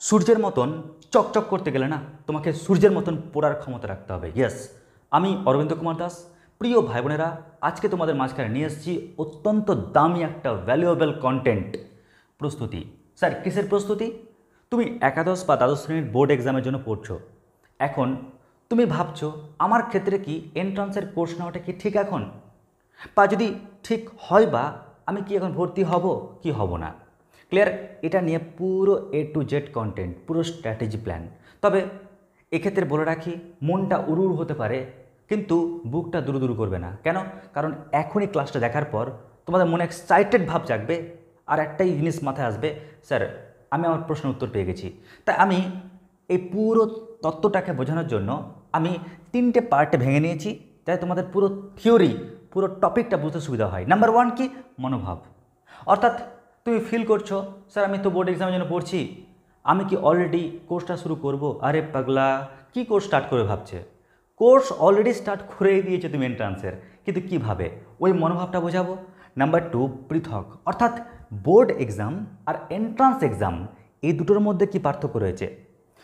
সূর্যের মতন চকচক করতে গেলে না তোমাকে সূর্যের মতন পড়ার ক্ষমতা রাখতে হবে। ইয়েস, আমি অরবিন্দ কুমার দাস। প্রিয় ভাই বোনেরা, আজকে তোমাদের মাঝখানে নিয়ে এসেছি অত্যন্ত দামি একটা ভ্যালুয়েবল কন্টেন্ট। প্রস্তুতি। স্যার, কিসের প্রস্তুতি? তুমি একাদশ বা দ্বাদশ শ্রেণীর বোর্ড এক্সামের জন্য পড়ছো। এখন তুমি ভাবছো আমার ক্ষেত্রে কি এন্ট্রান্সের কোর্স নেওয়াটা কি ঠিক এখন, বা যদি ঠিক হয় বা আমি কি এখন ভর্তি হব কি হব না। ক্লিয়ার? এটা নিয়ে পুরো A to Z কন্টেন্ট, পুরো স্ট্র্যাটেজি প্ল্যান। তবে এক্ষেত্রে বলে রাখি, মনটা উড়ুর হতে পারে কিন্তু বুকটা দুরু দুরু করবে না। কেন? কারণ এখনই ক্লাসটা দেখার পর তোমাদের মনে এক্সাইটেড ভাব জাগবে, আর একটাই জিনিস মাথায় আসবে, স্যার আমি আমার প্রশ্নের উত্তর পেয়ে গেছি। তাই আমি এই পুরো তত্ত্বটাকে বোঝানোর জন্য আমি 3টে পার্টে ভেঙে নিয়েছি, তাই তোমাদের পুরো থিওরি, পুরো টপিকটা বুঝতে সুবিধা হয়। নাম্বার 1 কি? মনোভাব। অর্থাৎ তুমি ফিল করছো, স্যার আমি তো বোর্ড এক্সামের জন্য পড়ছি, আমি কি অলরেডি কোর্সটা শুরু করব? আরে পাগলা, কি কোর্স স্টার্ট করে ভাবছে? কোর্স অলরেডি স্টার্ট করেই দিয়েছে তুমি এন্ট্রান্সের, কিন্তু কিভাবে? ওই মনোভাবটা বোঝাবো। নাম্বার 2, পৃথক। অর্থাৎ বোর্ড এক্সাম আর এন্ট্রান্স এক্সাম, এই দুটোর মধ্যে কি পার্থক্য রয়েছে?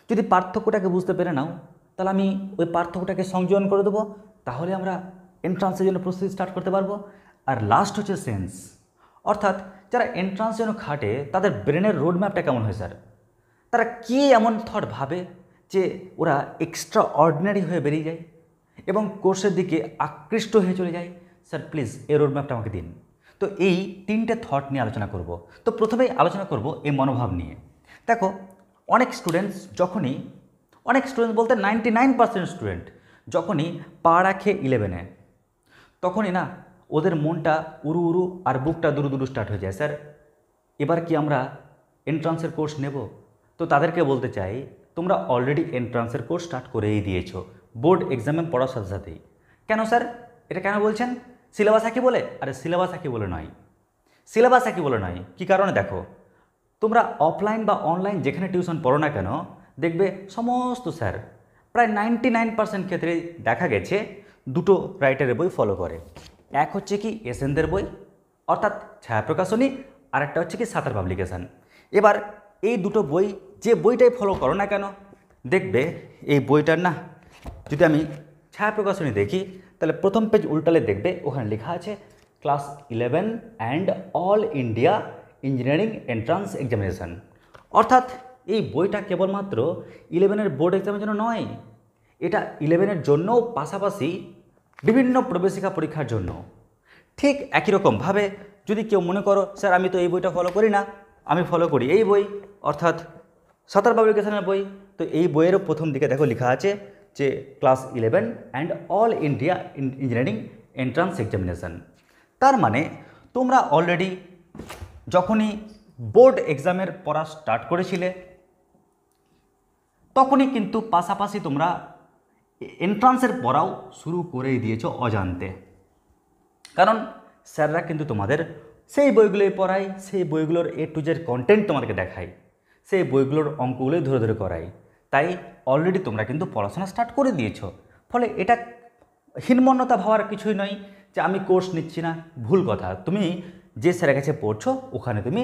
যদি পার্থক্যটাকে বুঝতে পেরে নাও, তাহলে আমি ওই পার্থক্যটাকে সংযোজন করে দেবো, তাহলে আমরা এন্ট্রান্সের জন্য প্রস্তুতি স্টার্ট করতে পারবো। আর লাস্ট হচ্ছে সেন্স। অর্থাৎ যারা এন্ট্রান্সের জন্য খাটে তাদের ব্রেনের রোড ম্যাপটা কেমন হয় স্যার? তারা কী এমন থট ভাবে যে ওরা এক্সট্রা অর্ডিনারি হয়ে বেরিয়ে যায় এবং কোর্সের দিকে আকৃষ্ট হয়ে চলে যায়? স্যার প্লিজ এই রোড ম্যাপটা আমাকে দিন। তো এই 3টে থট নিয়ে আলোচনা করব। তো প্রথমেই আলোচনা করব এই মনোভাব নিয়ে। দেখো, অনেক স্টুডেন্টস বলতে 99% স্টুডেন্ট যখনই পা রাখে 11-এ, তখনই না ওদের মনটা উড়ু উড়ু আর বুকটা দুরু দুরু স্টার্ট হয়ে যায়, স্যার এবার কি আমরা এন্ট্রান্সের কোর্স নেব? তো তাদেরকে বলতে চাই, তোমরা অলরেডি এন্ট্রান্সের কোর্স স্টার্ট করেই দিয়েছো বোর্ড এক্সামে পড়ার সাথে সাথেই। কেন স্যার? এটা কেন বলছেন? সিলেবাস একই বলে? আরে সিলেবাস একই বলে নয়, সিলেবাস একই বলে নয়। কী কারণে? দেখো, তোমরা অফলাইন বা অনলাইন যেখানে টিউশন পড়ো না কেন, দেখবে সমস্ত স্যার প্রায় 99% ক্ষেত্রে দেখা গেছে দুটো রাইটারের বই ফলো করে। এক হচ্ছে কি এসএনদের বই, অর্থাৎ ছায়া প্রকাশনী, আর একটা হচ্ছে কি সাঁতার পাবলিকেশান। এবার এই দুটো বই, যে বইটাই ফলো করো না কেন, দেখবে এই বইটার না, যদি আমি ছায়া প্রকাশনী দেখি, তাহলে প্রথম পেজ উল্টালে দেখবে ওখানে লেখা আছে class 11 and all India engineering entrance examination. অর্থাৎ এই বইটা কেবলমাত্র 11-এর বোর্ড এক্সামের জন্য নয়, এটা 11-এর জন্যও, পাশাপাশি বিভিন্ন প্রবেশিকা পরীক্ষার জন্য। ঠিক একই রকমভাবে যদি কেউ মনে করো, স্যার আমি তো এই বইটা ফলো করি না, আমি ফলো করি এই বই, অর্থাৎ সাঁতার পাবলিকেশনের বই, তো এই বইয়েরও প্রথম দিকে দেখো লেখা আছে যে class 11 and all India engineering entrance examination. তার মানে তোমরা অলরেডি যখনই বোর্ড এক্সামের পড়া স্টার্ট করেছিলে, তখনই কিন্তু পাশাপাশি তোমরা এন্ট্রান্সের পড়াও শুরু করেই দিয়েছো অজান্তে। কারণ স্যাররা কিন্তু তোমাদের সেই বইগুলোই পড়ায়, সেই বইগুলোর A to Z কন্টেন্ট তোমাদেরকে দেখায়, সেই বইগুলোর অঙ্কগুলোই ধরে ধরে করায়। তাই অলরেডি তোমরা কিন্তু পড়াশোনা স্টার্ট করে দিয়েছো। ফলে এটা হীনমন্যতা ভাবার কিছুই নয় যে আমি কোর্স নিচ্ছি না। ভুল কথা। তুমি যে স্যারের কাছে পড়ছো ওখানে তুমি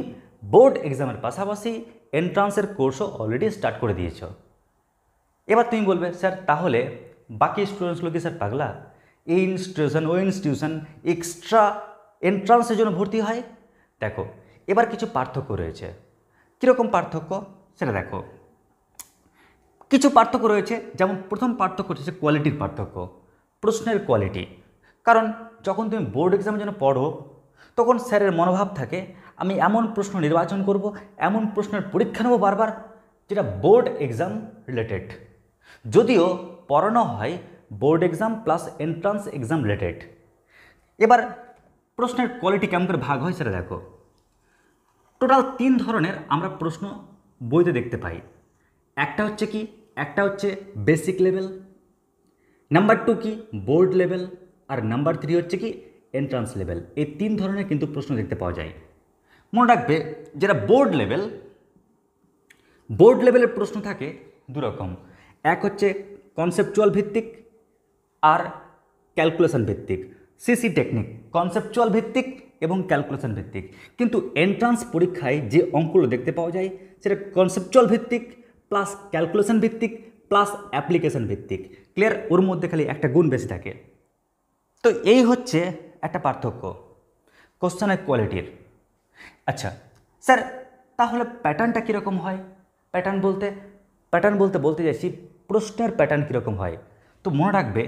বোর্ড এক্সামের পাশাপাশি এন্ট্রান্সের কোর্সও অলরেডি স্টার্ট করে দিয়েছো। এবার তুমি বলবে, স্যার তাহলে বাকি স্টুডেন্টসগুলো কি স্যার পাগলা? এই ইনস্টিটিউশন ওই ইনস্টিটিউশন এক্সট্রা এন্ট্রান্সের জন্য ভর্তি হয়? দেখো, এবার কিছু পার্থক্য রয়েছে। কীরকম পার্থক্য সেটা দেখো। কিছু পার্থক্য রয়েছে, যেমন প্রথম পার্থক্য হচ্ছে কোয়ালিটির পার্থক্য, প্রশ্নের কোয়ালিটি। কারণ যখন তুমি বোর্ড এক্সামের জন্য পড়ো, তখন স্যারের মনোভাব থাকে আমি এমন প্রশ্ন নির্বাচন করব, এমন প্রশ্নের পরীক্ষা নেব বারবার যেটা বোর্ড এক্সাম রিলেটেড। যদিও পড়ানো হয় board exam plus entrance exam related. এবার প্রশ্নের কোয়ালিটি কেমন করে ভাগ হয় সেটা দেখো। টোটাল 3 ধরনের আমরা প্রশ্ন বইতে দেখতে পাই। একটা হচ্ছে বেসিক লেভেল, নাম্বার 2 কি বোর্ড লেভেল, আর নাম্বার 3 হচ্ছে কি এন্ট্রান্স লেভেল। এই 3 ধরনের কিন্তু প্রশ্ন দেখতে পাওয়া যায়। মনে রাখবে, যেটা বোর্ড লেভেলের প্রশ্ন থাকে দু রকম। এক হচ্ছে কনসেপচুয়াল ভিত্তিক আর ক্যালকুলেশন ভিত্তিক, সিসি টেকনিক, কনসেপচুয়াল ভিত্তিক এবং ক্যালকুলেশন ভিত্তিক। কিন্তু এন্ট্রান্স পরীক্ষায় যে অঙ্কগুলো দেখতে পাওয়া যায় সেটা কনসেপচুয়াল ভিত্তিক প্লাস ক্যালকুলেশন ভিত্তিক প্লাস অ্যাপ্লিকেশন ভিত্তিক। ক্লিয়ার? ওর মধ্যে খালি একটা গুণ বেশি থাকে। তো এই হচ্ছে একটা পার্থক্য কোশ্চেনের কোয়ালিটির। আচ্ছা স্যার, তাহলে প্যাটার্নটা কীরকম হয়? প্যাটার্ন বলতে বলতে চাইছি প্রশ্নের প্যাটার্ন কীরকম হয়। তো মনে রাখবে,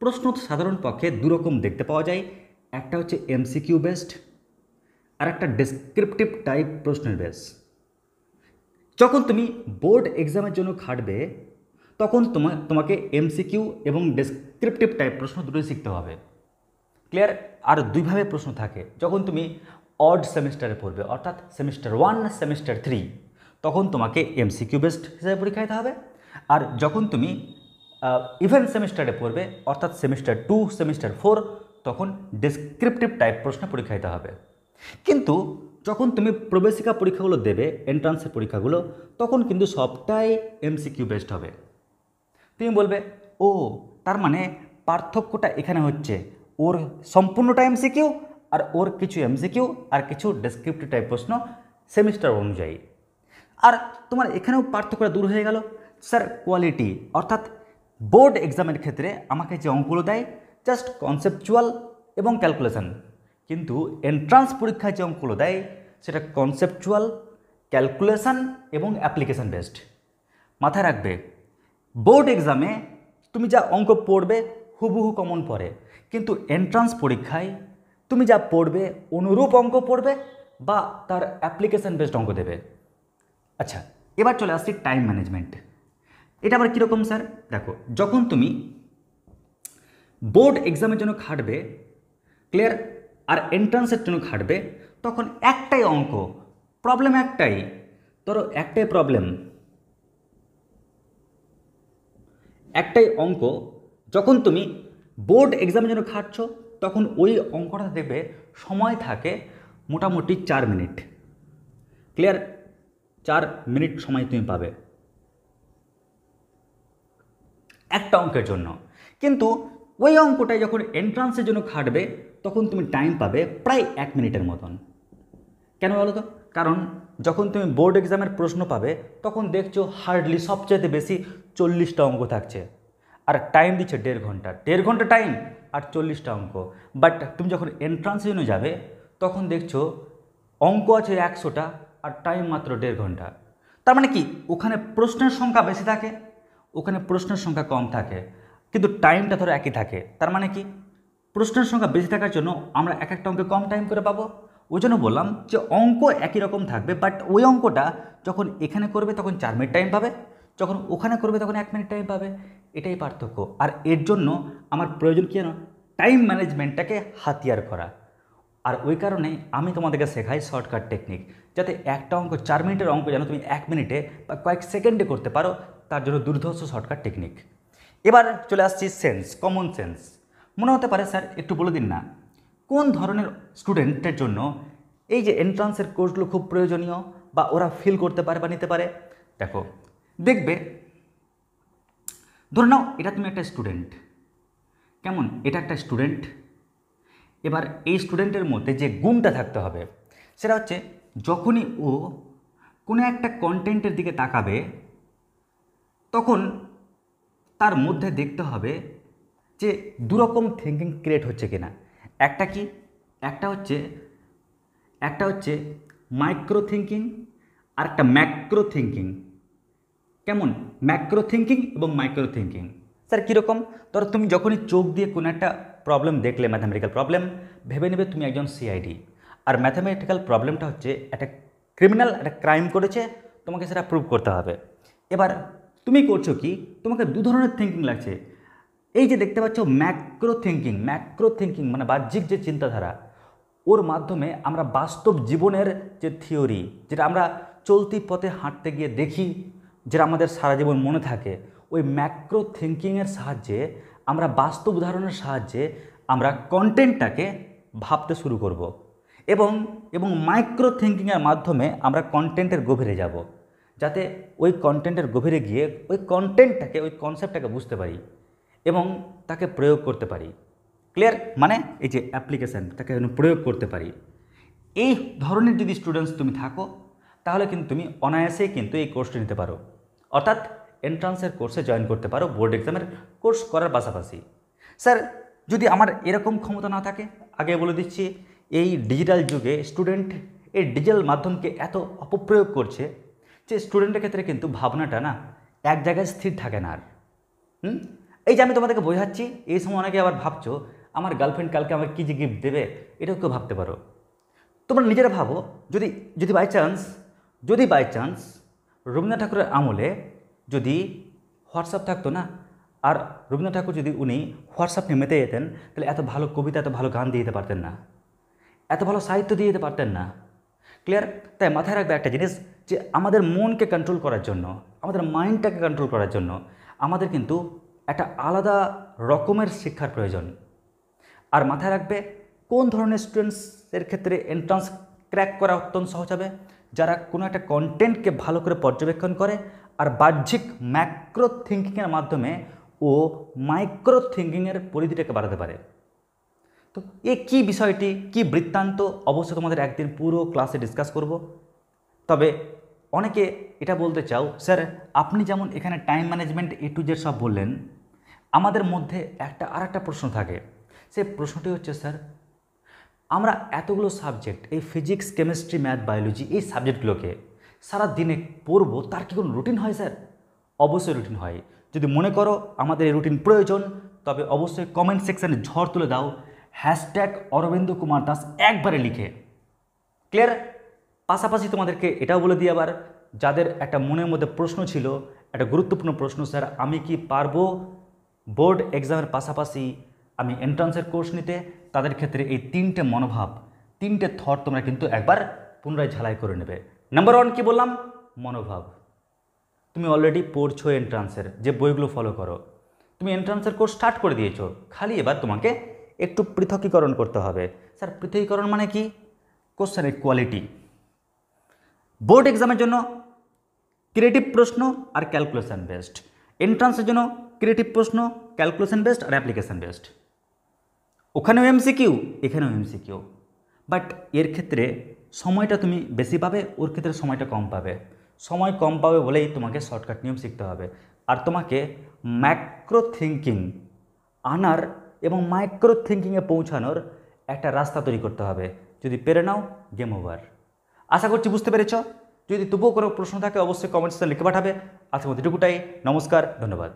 প্রশ্ন সাধারণ পক্ষে দুরকম দেখতে পাওয়া যায়। একটা হচ্ছে এমসিকিউ বেসড আর একটা ডেসক্রিপটিভ টাইপ প্রশ্নের বেস। যখন তুমি বোর্ড এক্সামের জন্য খাটবে তখন তোমাকে এমসিকিউ এবং ডেসক্রিপটিভ টাইপ প্রশ্ন দুটোই শিখতে হবে। ক্লিয়ার? আর দুইভাবে প্রশ্ন থাকে। যখন তুমি অড সেমিস্টারে পড়বে, অর্থাৎ সেমিস্টার 1 সেমিস্টার 3, তখন তোমাকে এমসিকিউ বেসড হিসাবে পরীক্ষা দিতে হবে। আর যখন তুমি ইভেন সেমিস্টারে পড়বে, অর্থাৎ সেমিস্টার 2 সেমিস্টার 4, তখন ডেসক্রিপটিভ টাইপ প্রশ্ন পরীক্ষা দিতে হবে। কিন্তু যখন তুমি প্রবেশিকা পরীক্ষাগুলো দেবে, এন্ট্রান্সের পরীক্ষাগুলো, তখন কিন্তু সবটাই এমসিকিউ বেসড হবে। তুমি বলবে, ও তার মানে পার্থক্যটা এখানে হচ্ছে ওর সম্পূর্ণটা এমসিকিউ আর ওর কিছু এমসিকিউ আর কিছু ডেসক্রিপটিভ টাইপ প্রশ্ন সেমিস্টার অনুযায়ী। আর তোমার এখানেও পার্থক্যটা দূর হয়ে গেল। স্যার কোয়ালিটি, অর্থাৎ বোর্ড এক্সামের ক্ষেত্রে আমাকে যে অঙ্কগুলো দেয় জাস্ট কনসেপচুয়াল এবং ক্যালকুলেশন, কিন্তু এন্ট্রান্স পরীক্ষায় যে অঙ্কগুলো দেয় সেটা কনসেপচুয়াল, ক্যালকুলেশন এবং অ্যাপ্লিকেশন বেসড। মাথায় রাখবে, বোর্ড এক্সামে তুমি যা অঙ্ক পড়বে হুবহু কমন পড়ে, কিন্তু এন্ট্রান্স পরীক্ষায় তুমি যা পড়বে অনুরূপ অঙ্ক পড়বে বা তার অ্যাপ্লিকেশন বেসড অঙ্ক দেবে। আচ্ছা, এবার চলে আসছি টাইম ম্যানেজমেন্ট। এটা আবার কীরকম স্যার? দেখো, যখন তুমি বোর্ড এক্সামের জন্য খাটবে, ক্লিয়ার, আর এন্ট্রান্সের জন্য খাটবে, তখন একটাই অঙ্ক, প্রবলেম একটাই। ধরো একটাই অঙ্ক যখন তুমি বোর্ড এক্সামের জন্য খাটছো, তখন ওই অঙ্কটা দেখবে সময় থাকে মোটামুটি 4 মিনিট। ক্লিয়ার? 4 মিনিট সময় তুমি পাবে একটা অঙ্কের জন্য। কিন্তু ওই অঙ্কটাই যখন এন্ট্রান্সের জন্য খাটবে তখন তুমি টাইম পাবে প্রায় 1 মিনিটের মতন। কেন বলো তো? কারণ যখন তুমি বোর্ড এক্সামের প্রশ্ন পাবে তখন দেখছো হার্ডলি সবচেয়ে বেশি 40টা অঙ্ক থাকছে, আর টাইম দিচ্ছে 1.5 ঘন্টা টাইম আর 40টা অঙ্ক। বাট তুমি যখন এন্ট্রান্সের জন্য যাবে তখন দেখছো অঙ্ক আছে 100টা আর টাইম মাত্র 1.5 ঘন্টা। তার মানে কি, ওখানে প্রশ্নের সংখ্যা বেশি থাকে, ওখানে প্রশ্নের সংখ্যা কম থাকে, কিন্তু টাইমটা ধরো একই থাকে। তার মানে কি, প্রশ্নের সংখ্যা বেশি থাকার জন্য আমরা এক একটা অঙ্কে কম টাইম করে পাবো। ওই জন্য বললাম যে অঙ্ক একই রকম থাকবে, বাট ওই অঙ্কটা যখন এখানে করবে তখন 4 মিনিট টাইম পাবে, যখন ওখানে করবে তখন 1 মিনিট টাইম পাবে। এটাই পার্থক্য। আর এর জন্য আমার প্রয়োজন কি জানো? টাইম ম্যানেজমেন্টটাকে হাতিয়ার করা। আর ওই কারণে আমি তোমাদেরকে শেখাই শর্টকাট টেকনিক, যাতে একটা অঙ্ক 4 মিনিটের অঙ্ক যেন তুমি 1 মিনিটে বা কয়েক সেকেন্ডে করতে পারো, তার জন্য দুর্ধর্ষ শর্টকাট টেকনিক। এবার চলে আসছি সেন্স, কমন সেন্স। মনে হতে পারে স্যার একটু বলে দিন না কোন ধরনের স্টুডেন্টের জন্য এই যে এন্ট্রান্সের কোর্সগুলো খুব প্রয়োজনীয় বা ওরা ফিল করতে পারে বা নিতে পারে। দেখো, দেখবে, ধরে নাও এটা তুমি একটা স্টুডেন্ট। কেমন? এটা একটা স্টুডেন্ট। এবার এই স্টুডেন্টের মধ্যে যে গুণটা থাকতে হবে সেটা হচ্ছে যখনই ও কোনো একটা কন্টেন্টের দিকে তাকাবে তখন তার মধ্যে দেখতে হবে যে দুরকম থিঙ্কিং ক্রিয়েট হচ্ছে কিনা। একটা কি, একটা হচ্ছে মাইক্রো থিঙ্কিং আর একটা ম্যাক্রো থিঙ্কিং। কেমন? ম্যাক্রো থিঙ্কিং এবং মাইক্রো থিঙ্কিং। স্যার কীরকম? ধরো তুমি যখনই চোখ দিয়ে কোনো একটা প্রবলেম দেখলে, ম্যাথামেটিক্যাল প্রবলেম, ভেবে নেবে তুমি একজন সিআইডি, আর ম্যাথামেটিক্যাল প্রবলেমটা হচ্ছে একটা ক্রিমিনাল একটা ক্রাইম করেছে, তোমাকে সেটা প্রুভ করতে হবে। এবার তুমি করছো কি, তোমাকে দু ধরনের থিঙ্কিং লাগছে। এই যে দেখতে পাচ্ছ ম্যাক্রো থিঙ্কিং মানে বাহ্যিক যে চিন্তাধারা, ওর মাধ্যমে আমরা বাস্তব জীবনের যে থিওরি, যেটা আমরা চলতি পথে হাঁটতে গিয়ে দেখি, যেটা আমাদের সারা জীবন মনে থাকে, ওই ম্যাক্রো থিঙ্কিংয়ের সাহায্যে আমরা বাস্তব উদাহরণের সাহায্যে আমরা কন্টেন্টটাকে ভাবতে শুরু করব এবং মাইক্রো থিঙ্কিংয়ের মাধ্যমে আমরা কন্টেন্টের গভীরে যাব, যাতে ওই কন্টেন্টের গভীরে গিয়ে ওই কন্টেন্টটাকে, ওই কনসেপ্টটাকে বুঝতে পারি এবং তাকে প্রয়োগ করতে পারি। ক্লিয়ার? মানে এই যে অ্যাপ্লিকেশান, তাকে প্রয়োগ করতে পারি। এই ধরনের যদি স্টুডেন্টস তুমি থাকো তাহলে কিন্তু তুমি অনায়াসেই কিন্তু এই কোর্সটি নিতে পারো, অর্থাৎ এন্ট্রান্সের কোর্সে জয়েন করতে পারো বোর্ড এক্সামের কোর্স করার পাশাপাশি। স্যার যদি আমার এরকম ক্ষমতা না থাকে, আগে বলে দিচ্ছি এই ডিজিটাল যুগে স্টুডেন্ট এই ডিজিটাল মাধ্যমকে এত অপপ্রয়োগ করছে যে স্টুডেন্টের ক্ষেত্রে কিন্তু ভাবনাটা না এক জায়গায় স্থির থাকে না আর। এই যে আমি তোমাদেরকে বোঝাচ্ছি, এই সময় অনেকে আবার ভাবছো আমার গার্লফ্রেন্ড কালকে আমার কী যে গিফট দেবে, এটাও কেউ ভাবতে পারো। তোমরা নিজেরা ভাবো, যদি যদি বাই চান্স রবীন্দ্রনাথ ঠাকুরের আমলে যদি হোয়াটসঅ্যাপ থাকতো না, আর রবীন্দ্রনাথ ঠাকুর যদি উনি হোয়াটসঅ্যাপ নিয়ে মেতে যেতেন, তাহলে এত ভালো কবিতা, এত ভালো গান দিয়ে দিতে পারতেন না, এত ভালো সাহিত্য দিয়ে দিতে পারতেন না। ক্লিয়ার? তাই মাথায় রাখবে একটা জিনিস, যে আমাদের মনকে কন্ট্রোল করার জন্য, আমাদের মাইন্ডটাকে কন্ট্রোল করার জন্য আমাদের কিন্তু একটা আলাদা রকমের শিক্ষার প্রয়োজন। আর মাথায় রাখবে কোন ধরনের স্টুডেন্টসের ক্ষেত্রে এন্ট্রান্স ক্র্যাক করা অত্যন্ত সহজ হবে, যারা কোনো একটা কন্টেন্টকে ভালো করে পর্যবেক্ষণ করে আর বাহ্যিক ম্যাক্রো থিঙ্কিংয়ের মাধ্যমে ও মাইক্রো থিঙ্কিংয়ের পরিধিটাকে বাড়াতে পারে। তো এ কী বিষয়টি, কী বৃত্তান্ত, অবশ্যই তোমাদের একদিন পুরো ক্লাসে ডিসকাস করব। তবে অনেকে এটা বলতে চাও, স্যার আপনি যেমন এখানে time management A to Z সব বললেন, আমাদের মধ্যে আর একটা প্রশ্ন থাকে। সেই প্রশ্নটি হচ্ছে, স্যার আমরা এতগুলো সাবজেক্ট, এই ফিজিক্স, কেমিস্ট্রি, ম্যাথ, বায়োলজি, এই সাবজেক্টগুলোকে সারা দিনে পড়বো, তার কি কোনো রুটিন হয় স্যার? অবশ্যই রুটিন হয়। যদি মনে করো আমাদের এই রুটিন প্রয়োজন, তবে অবশ্যই কমেন্ট সেকশানে ঝড় তুলে দাও অরবিন্দ কুমার দাস একবারে লিখে। ক্লিয়ার? পাশাপাশি তোমাদেরকে এটাও বলে দিই আবার, যাদের একটা মনের মধ্যে প্রশ্ন ছিল, একটা গুরুত্বপূর্ণ প্রশ্ন, স্যার আমি কি পারবো বোর্ড এক্সামের পাশাপাশি আমি এন্ট্রান্সের কোর্স নিতে, তাদের ক্ষেত্রে এই 3টে মনোভাব, 3টে থট তোমরা কিন্তু একবার পুনরায় ঝালাই করে নেবে। নাম্বার 1 কি বললাম? মনোভাব। তুমি অলরেডি পড়ছো এন্ট্রান্সের, যে বইগুলো ফলো করো, তুমি এন্ট্রান্সের কোর্স স্টার্ট করে দিয়েছো, খালি এবার তোমাকে একটু পৃথকীকরণ করতে হবে। স্যার পৃথকীকরণ মানে কি? কোশ্চেনের কোয়ালিটি। বোর্ড এক্সামের জন্য ক্রিয়েটিভ প্রশ্ন আর ক্যালকুলেশন বেসড, এন্ট্রান্সের জন্য ক্রিয়েটিভ প্রশ্ন, ক্যালকুলেশন বেসড আর অ্যাপ্লিকেশন বেসড। ওখানেও MCQ, এখানেও MCQ, বাট এর ক্ষেত্রে সময়টা তুমি বেশি পাবে, ওর ক্ষেত্রে সময়টা কম পাবে। সময় কম পাবে বলেই তোমাকে শর্টকাট নিয়ম শিখতে হবে, আর তোমাকে ম্যাক্রো থিঙ্কিং আনার এবং মাইক্রো থিঙ্কিংয়ে পৌঁছানোর একটা রাস্তা তৈরি করতে হবে। যদি পেরে নাও, গেম ওভার। আশা করছি বুঝতে পেরেছ। যদি তবুও কোনো প্রশ্ন থাকে অবশ্যই কমেন্টসে লিখে পাঠাবে। আজকের মতো এটুকুটাই। নমস্কার, ধন্যবাদ।